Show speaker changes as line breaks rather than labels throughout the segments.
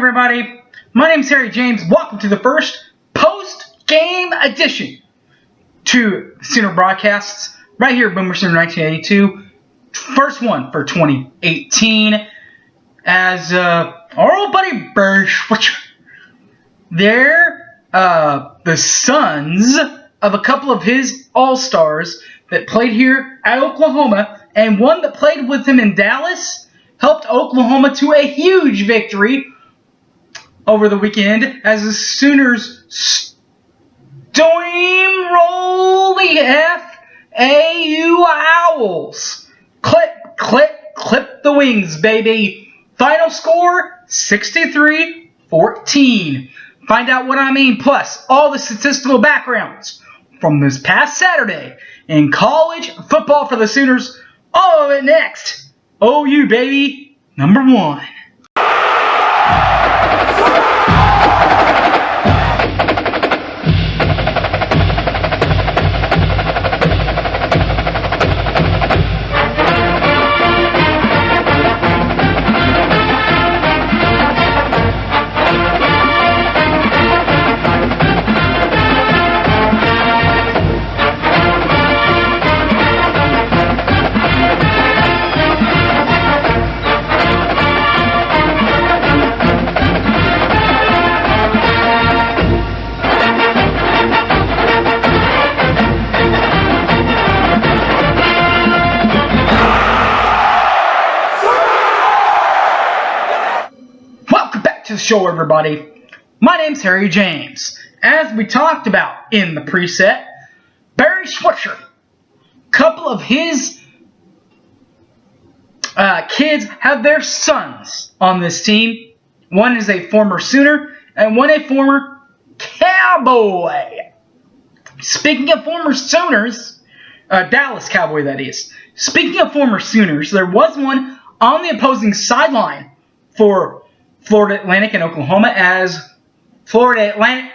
everybody. My name's Harry James. Welcome to the first post-game edition to Sooner Broadcasts right here at Boomer Sooner 1982. First one for 2018. As our old buddy Switcher, they're the sons of a couple of his all-stars that played here at Oklahoma, and one that played with him in Dallas helped Oklahoma to a huge victory over the weekend as the Sooners steamroll the FAU Owls. Clip, clip, clip the wings, baby. Final score, 63-14. Find out what I mean, plus all the statistical backgrounds from this past Saturday in college football for the Sooners. All of it next. OU, baby, number one. To the show, everybody. My name's Harry James. As we talked about in the preset, Barry Switcher, a couple of his kids have their sons on this team. One is a former Sooner and one a former Cowboy. Speaking of former Sooners, Dallas Cowboy that is. Speaking of former Sooners, there was one on the opposing sideline for Florida Atlantic and Oklahoma, as Florida Atlantic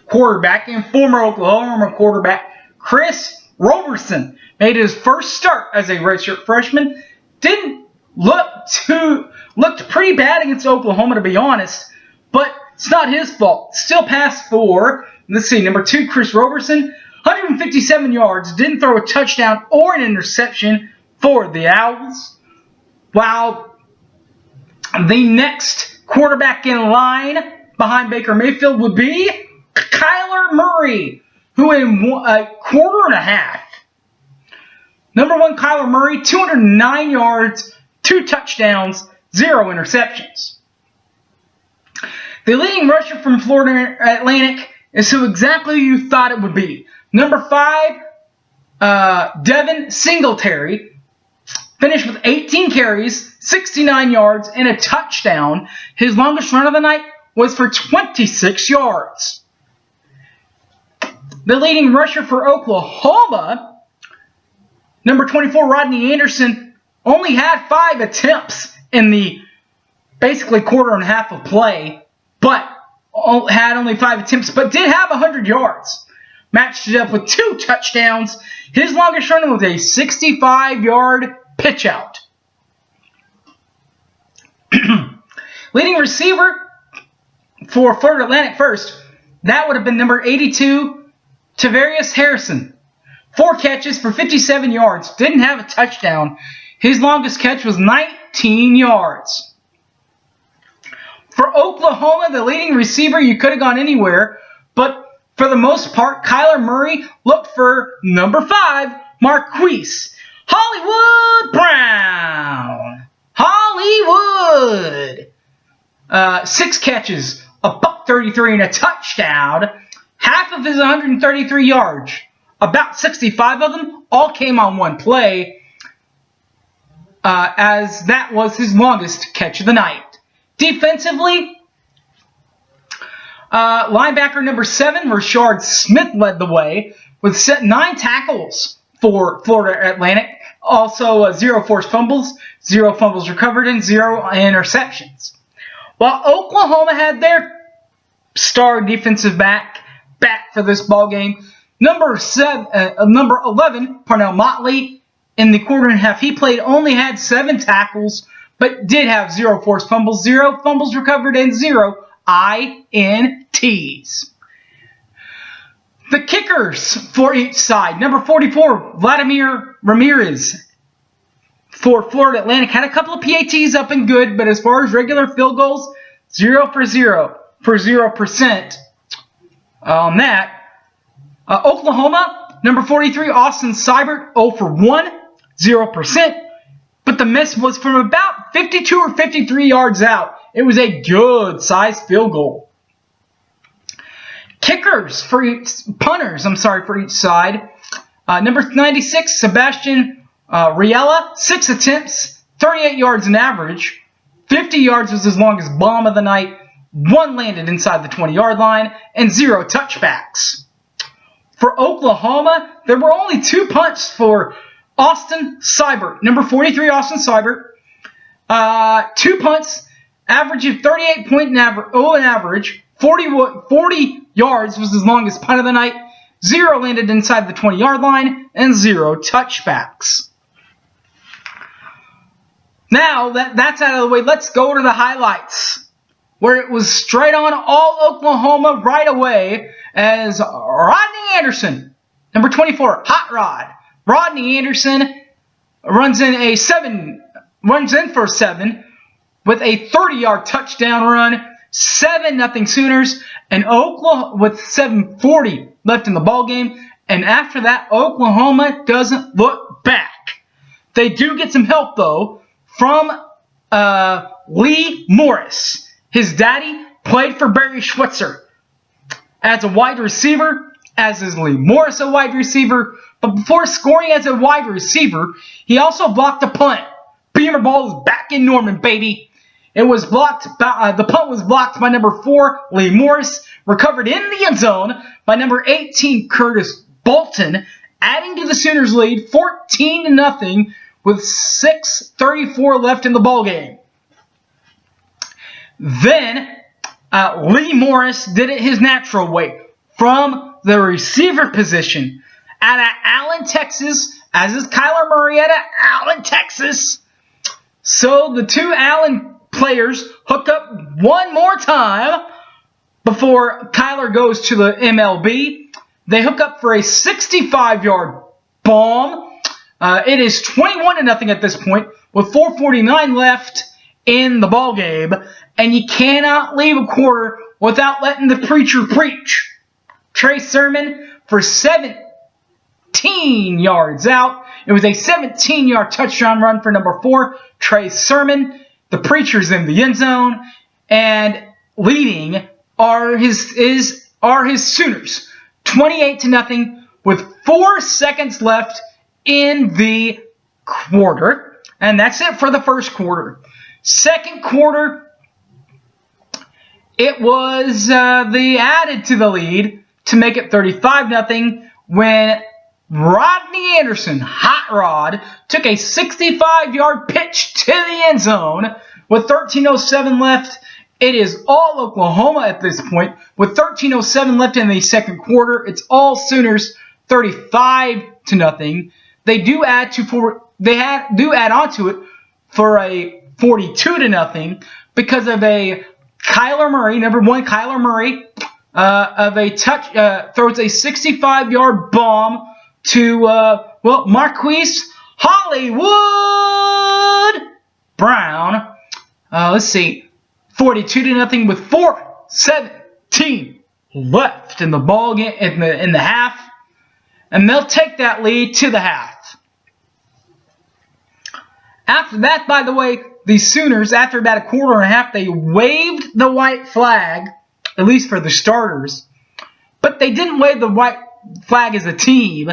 quarterback and former Oklahoma quarterback Chris Roberson made his first start as a redshirt freshman. Looked pretty bad against Oklahoma, to be honest, but it's not his fault. Still passed for, let's see, number 2, Chris Roberson, 157 yards, didn't throw a touchdown or an interception for the Owls. While the next quarterback in line behind Baker Mayfield would be Kyler Murray, who in a quarter and a half. Number 1, Kyler Murray, 209 yards, 2 touchdowns, 0 interceptions. The leading rusher from Florida Atlantic is who exactly you thought it would be. Number 5, Devin Singletary, finished with 18 carries, 69 yards, and a touchdown. His longest run of the night was for 26 yards. The leading rusher for Oklahoma, number 24, Rodney Anderson, only had 5 attempts in the basically quarter and a half of play, but had only 5 attempts, but did have 100 yards. Matched it up with 2 touchdowns. His longest run was a 65-yard pitch out. Leading receiver for Florida Atlantic first, that would have been number 82, Tavarius Harrison. 4 catches for 57 yards. Didn't have a touchdown. His longest catch was 19 yards. For Oklahoma, the leading receiver, you could have gone anywhere, but for the most part, Kyler Murray looked for number 5, Marquise Hollywood Brown. Hollywood. 6 catches, $133 and a touchdown. Half of his 133 yards, about 65 of them, all came on one play, as that was his longest catch of the night. Defensively, linebacker number 7, Rashard Smith, led the way with 9 tackles for Florida Atlantic. Also, 0 forced fumbles, 0 fumbles recovered, and 0 interceptions. While Oklahoma had their star defensive back for this ball game, number 11, Parnell Motley, in the quarter and a half he played, only had 7 tackles but did have 0 forced fumbles, 0 fumbles recovered, and 0 INTs. The kickers for each side. Number 44, Vladimir Ramirez for Florida Atlantic. Had a couple of PATs up and good, but as far as regular field goals, 0 for 0% on that. Oklahoma, number 43, Austin Seibert, 0 for 1, 0%. But the miss was from about 52 or 53 yards out. It was a good sized field goal. Punters for each side. Number 96, Sebastian Riella, 6 attempts, 38 yards an average. 50 yards was his longest bomb of the night. 1 landed inside the 20-yard line, and 0 touchbacks. For Oklahoma, there were only 2 punts for Austin Seibert. Number 43, Austin Seibert. 2 punts, average of 38 point average. 40 yards was his longest punt of the night. 0 landed inside the 20-yard line, and 0 touchbacks. Now that's out of the way, let's go to the highlights, where it was straight on all Oklahoma right away as Rodney Anderson, number 24, Hot Rod. Rodney Anderson runs in for 7 with a 30-yard touchdown run, 7-0 Sooners, and Oklahoma with 7:40 left in the ballgame. And after that, Oklahoma doesn't look back. They do get some help though from Lee Morris. His daddy played for Barry Schweitzer as a wide receiver, as is Lee Morris a wide receiver. But before scoring as a wide receiver, he also blocked a punt. Beamer ball is back in Norman, baby. It was blocked. The punt was blocked by number 4, Lee Morris, recovered in the end zone by number 18, Curtis Bolton, adding to the Sooners' lead 14-0 with 6:34 left in the ballgame. Then Lee Morris did it his natural way from the receiver position out of Allen, Texas, as is Kyler Murray out of Allen, Texas. So the 2 Allen players hook up one more time before Kyler goes to the MLB. They hook up for a 65-yard bomb. It is 21-0 at this point with 4:49 left in the ballgame. And you cannot leave a quarter without letting the preacher preach. Trey Sermon for 17 yards out. It was a 17-yard touchdown run for number 4, Trey Sermon. The preacher's in the end zone, and leading are his Sooners, 28-0 with 4 seconds left in the quarter, and that's it for the first quarter. Second quarter, it was the added to the lead to make it 35-0 when Rodney Anderson, Hot Rod, took a 65-yard pitch to the end zone with 13:07 left. It is all Oklahoma at this point with 13:07 left in the second quarter. It's all Sooners, 35-0. They do add on to it for a 42-0 because of a Kyler Murray, number 1 Kyler Murray, throws a 65-yard bomb to Marquise Hollywood Brown. Let's see, 42-0 with 4:17 left in the ball game in the half, and they'll take that lead to the half. After that, by the way, the Sooners, after about a quarter and a half, they waved the white flag, at least for the starters. But they didn't wave the white flag as a team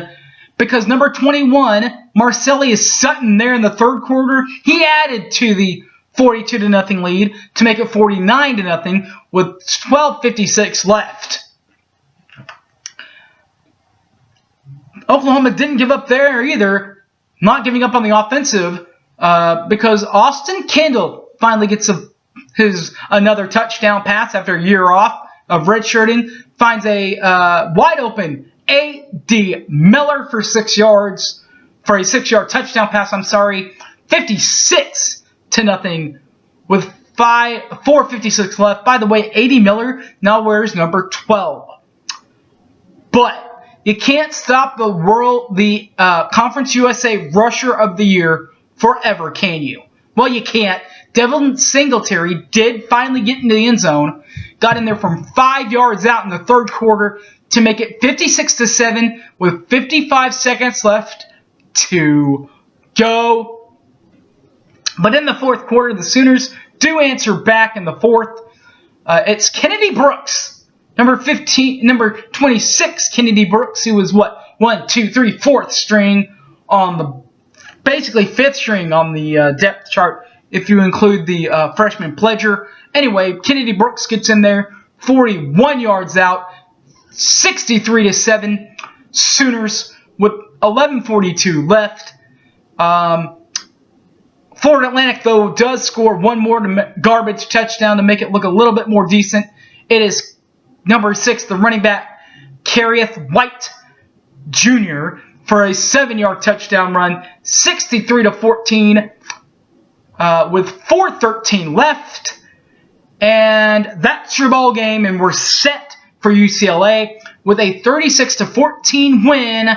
because number 21, Marcellus Sutton, there in the third quarter, he added to the 42-0 lead to make it 49-0 with 12:56 left. Oklahoma didn't give up there either, not giving up on the offensive, because Austin Kendall finally gets another touchdown pass after a year off of redshirting, finds a wide open A.D. Miller for 6 yards, for a 6-yard touchdown pass, 56-0 0 with 4:56 left. By the way, A.D. Miller now wears number 12. But you can't stop the Conference USA Rusher of the Year forever, can you? Well, you can't. Devin Singletary did finally get into the end zone. Got in there from 5 yards out in the third quarter to make it 56-7 with 55 seconds left to go. But in the fourth quarter, the Sooners do answer back in the fourth. It's Kennedy Brooks, number 26, Kennedy Brooks, who was what, 4th string on the, basically 5th string on the depth chart if you include the freshman Pledger. Anyway, Kennedy Brooks gets in there, 41 yards out, 63-7. Sooners with 11:42 left. Florida Atlantic, though, does score one more garbage touchdown to make it look a little bit more decent. It is number 6, the running back, Kerrith White Jr., for a 7-yard touchdown run, 63-14, with 4:13 left. And that's your ball game, and we're set for UCLA with a 36-14 win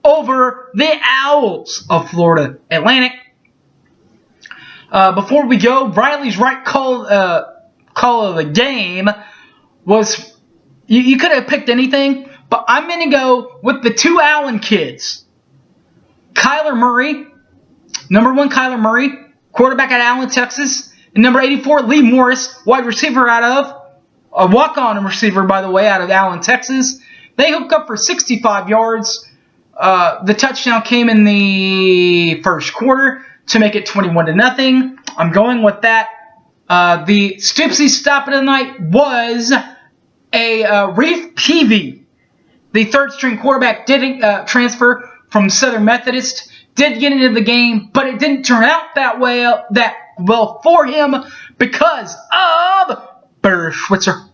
over the Owls of Florida Atlantic. Before we go, Riley's right call of the game was, you could have picked anything, but I'm going to go with the 2 Allen kids. Kyler Murray, number 1 Kyler Murray, quarterback at Allen, Texas, and number 84 Lee Morris, wide receiver out of, a walk-on receiver, by the way, out of Allen, Texas. They hooked up for 65 yards. The touchdown came in the first quarter to make it 21-0. I'm going with that. The Stoopsy stop of the night was a Reef Peavy. The 3rd-string quarterback did transfer from Southern Methodist. Did get into the game, but it didn't turn out that well for him because of Burr Schwitzer.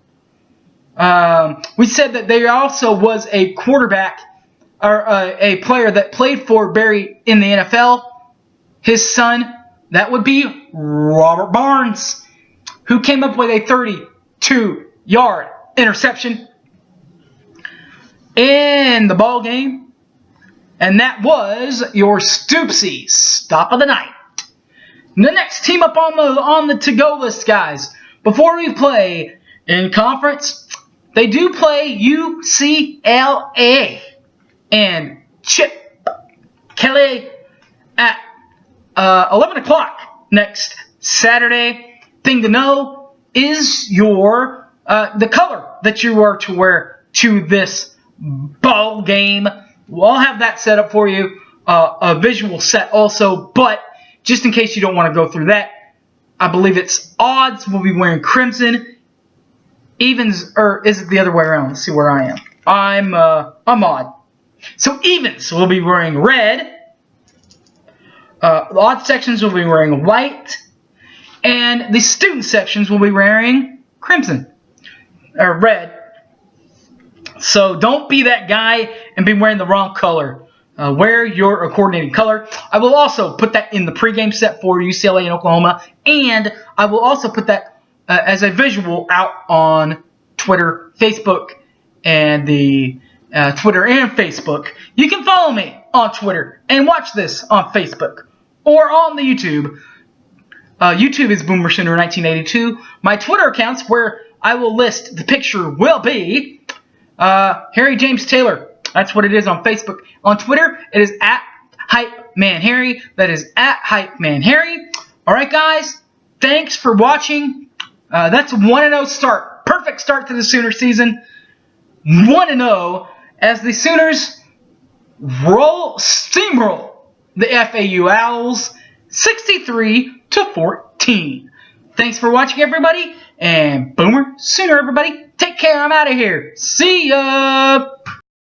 We said that there also was a quarterback or a player that played for Barry in the NFL. His son, that would be Robert Barnes, who came up with a 32-yard interception in the ball game. And that was your Stoopsy stop of the night. The next team up on the to-go list, guys, before we play in conference, they do play UCLA and Chip Kelly at 11 o'clock next Saturday. Thing to know is your the color that you are to wear to this ball game. I'll have that set up for you, a visual set also, but just in case you don't want to go through that, I believe it's odds will be wearing crimson, evens, or is it the other way around? Let's see where I am. I'm odd. So evens will be wearing red, the odd sections will be wearing white, and the student sections will be wearing crimson, or red. So don't be that guy and be wearing the wrong color. Wear your coordinating color. I will also put that in the pregame set for UCLA and Oklahoma, and I will also put that as a visual out on Twitter, Facebook, and the Twitter and Facebook. You can follow me on Twitter and watch this on Facebook or on the YouTube. YouTube is BoomerSooner 1982. My Twitter accounts where I will list the picture will be Harry James Taylor. That's what it is on Facebook. On Twitter, it is at HypeManHarry. That is at HypeManHarry. Alright, guys. Thanks for watching. That's a 1-0 start. Perfect start to the Sooner season. 1-0 as the Sooners steamroll the FAU Owls 63-14. Thanks for watching, everybody. And Boomer Sooner, everybody. Take care. I'm out of here. See ya.